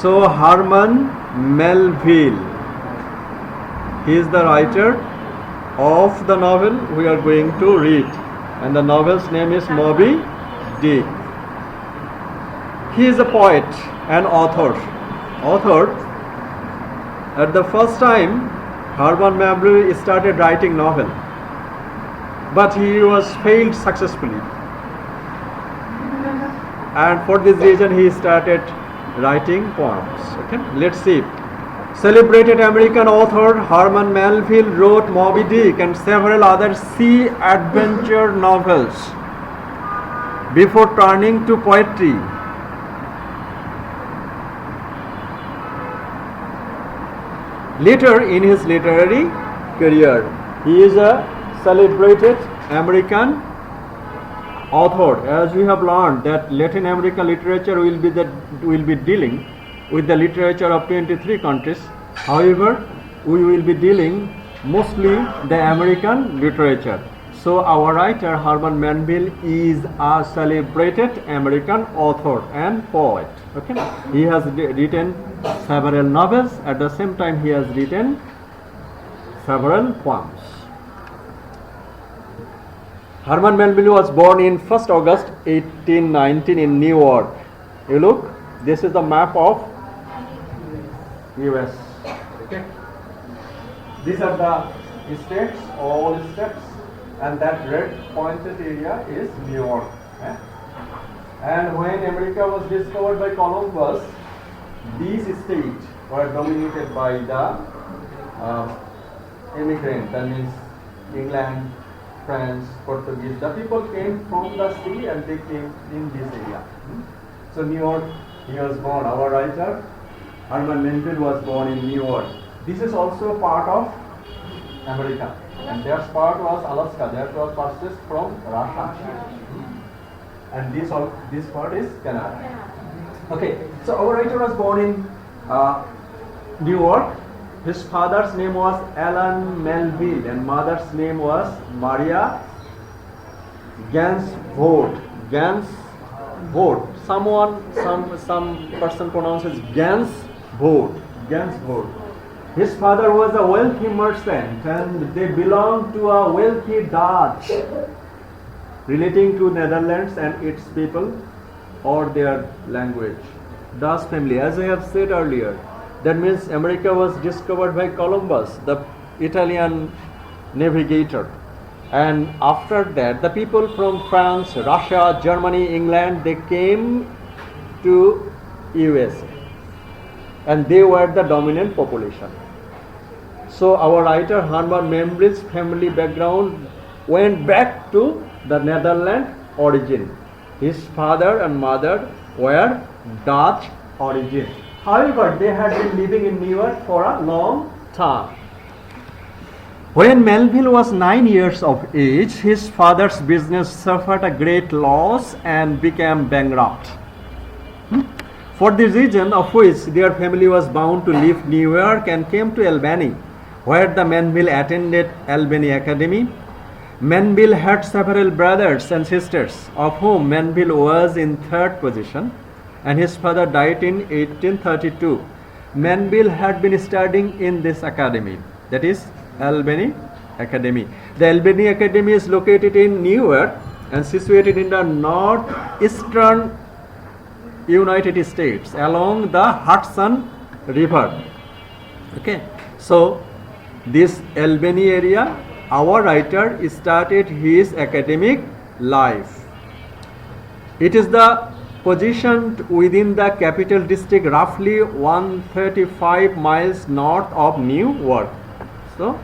So Herman Melville, he is the writer of the novel we are going to read, and the novel's name is Moby-Dick. He is a poet and author. At the first time, Herman Melville started writing novel, but he was failed successfully, and for this reason he started writing poems. Okay, let's see. Celebrated American author Herman Melville wrote Moby-Dick and several other sea adventure novels before turning to poetry. Later in his literary career, he is a celebrated American author. As we have learned that Latin American literature will be dealing with the literature of 23 countries. However, we will be dealing mostly the American literature. So our writer Herman Melville is a celebrated American author and poet. Okay, he has written several novels. At the same time, he has written several poems. Herman Melville was born in 1st August 1819 in New York. You look, this is the map of US. Okay. These are the states, all states, and that red pointed area is New York. Okay. And when America was discovered by Columbus, these states were dominated by the immigrants. That means England, France, Portuguese. The people came from the sea and they came in this area. So New York, he was born. Our writer Herman Melville was born in New York. This is also part of America, and their part was Alaska. That was purchased from Russia, and this part is Canada. Okay, so our writer was born in New York. His father's name was Alan Melville, and mother's name was Maria Gansvoort. Gansvoort. Some person pronounces Gansvoort. His father was a wealthy merchant, and they belonged to a wealthy Dutch, relating to Netherlands and its people or their language. Dutch family, as I have said earlier, that means America was discovered by Columbus, the Italian navigator. And after that, the people from France, Russia, Germany, England, they came to USA. And they were the dominant population. So our writer Herman Melville's family background went back to the Netherlands origin. His father and mother were Dutch origin. However, they had been living in New York for a long time. When Melville was 9 years of age, his father's business suffered a great loss and became bankrupt. For this reason of which their family was bound to leave New York and came to Albany, where the Melville attended Albany Academy. Melville had several brothers and sisters, of whom Melville was in third position, and his father died in 1832. Melville had been studying in this academy, that is Albany Academy. The Albany Academy is located in New York and situated in the northeastern United States along the Hudson River. Okay, so this Albany area, our writer started his academic life. It is the positioned within the capital district, roughly 135 miles north of New York. So,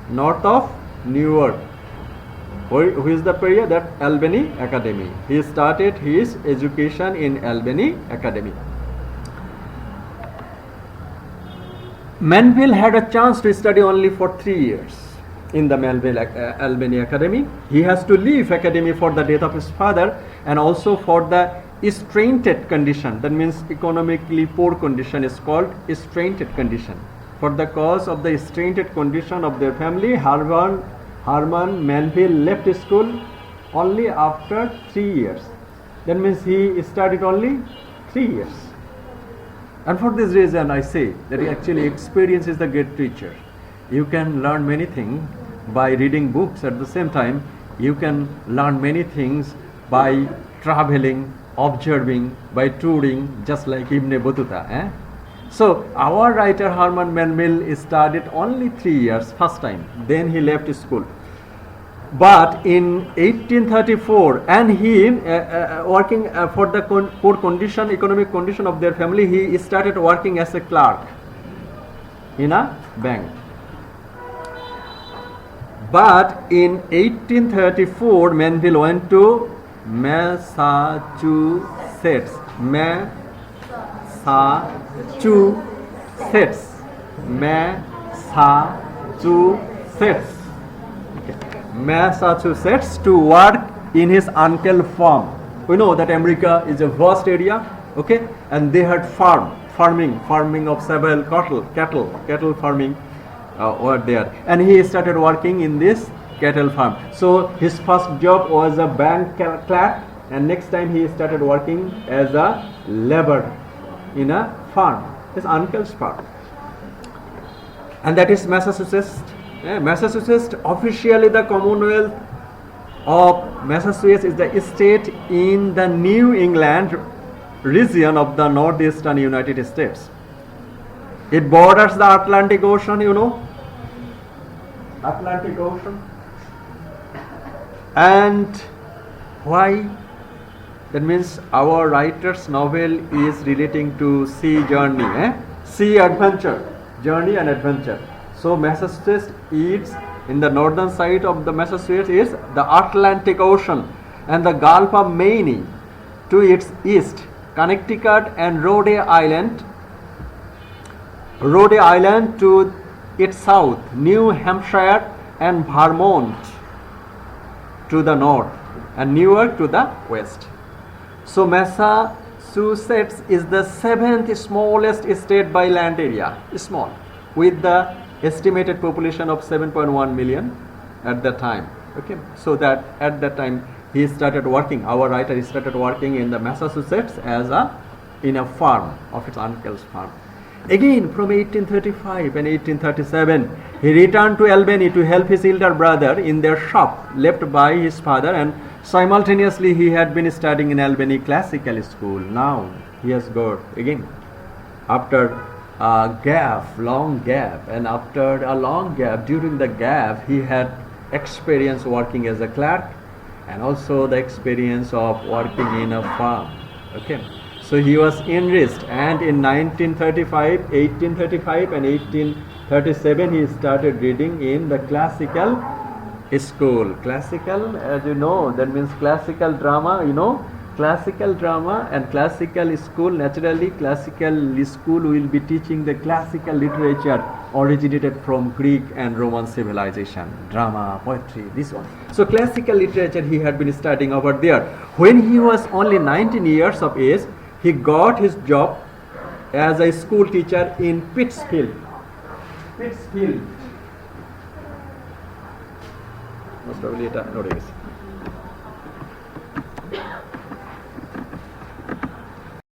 north of New York. Who is the area? That Albany Academy. He started his education in Albany Academy. Melville had a chance to study only for 3 years in the Albany Academy. He has to leave academy for the death of his father and also for the straitened condition. That means economically poor condition is called straitened condition. For the cause of the straitened condition of their family, Herman Melville left school only after 3 years. That means he studied only 3 years. And for this reason, I say that actually experience is the great teacher. You can learn many things by reading books. At the same time, you can learn many things by traveling, observing, by touring, just like Ibn Battuta. So our writer Herman Melville studied only 3 years first time. Then he left school. But in 1834, and he working for the poor condition, economic condition of their family, he started working as a clerk in a bank. But in 1834, Melville went to Massachusetts. Massachusetts to work in his uncle's farm. We know that America is a vast area, okay, and they had farming of several cattle farming were there, and he started working in this cattle farm. So his first job was a bank clerk, and next time he started working as a laborer in a farm, his uncle's farm, and that is Massachusetts. Massachusetts, officially the Commonwealth of Massachusetts, is the state in the New England region of the northeastern United States. It borders the Atlantic Ocean, Atlantic Ocean. And why? That means our writer's novel is relating to sea journey, sea adventure, journey and adventure. So Massachusetts is in the northern side of the Massachusetts is the Atlantic Ocean, and the Gulf of Maine to its east, Connecticut and Rhode Island to its south, New Hampshire and Vermont to the north, and Newark to the west. So Massachusetts is the 7th smallest state by land area, small, with the estimated population of 7.1 million at that time. Okay, so that at that time he started working. Our writer started working in the Massachusetts in a farm of his uncle's farm. Again, from 1835 and 1837, he returned to Albany to help his elder brother in their shop left by his father, and simultaneously he had been studying in Albany Classical School. Now he has got again after a long gap, and after a long gap, during the gap, he had experience working as a clerk and also the experience of working in a farm. Okay, so he was enriched, and in 1835 and 1837 he started reading in the classical school. Classical, as you know, that means classical drama, classical drama and classical school. Naturally, classical school will be teaching the classical literature originated from Greek and Roman civilization, drama, poetry, this one. So classical literature he had been studying over there. When he was only 19 years of age, he got his job as a school teacher in Pittsfield. Most probably it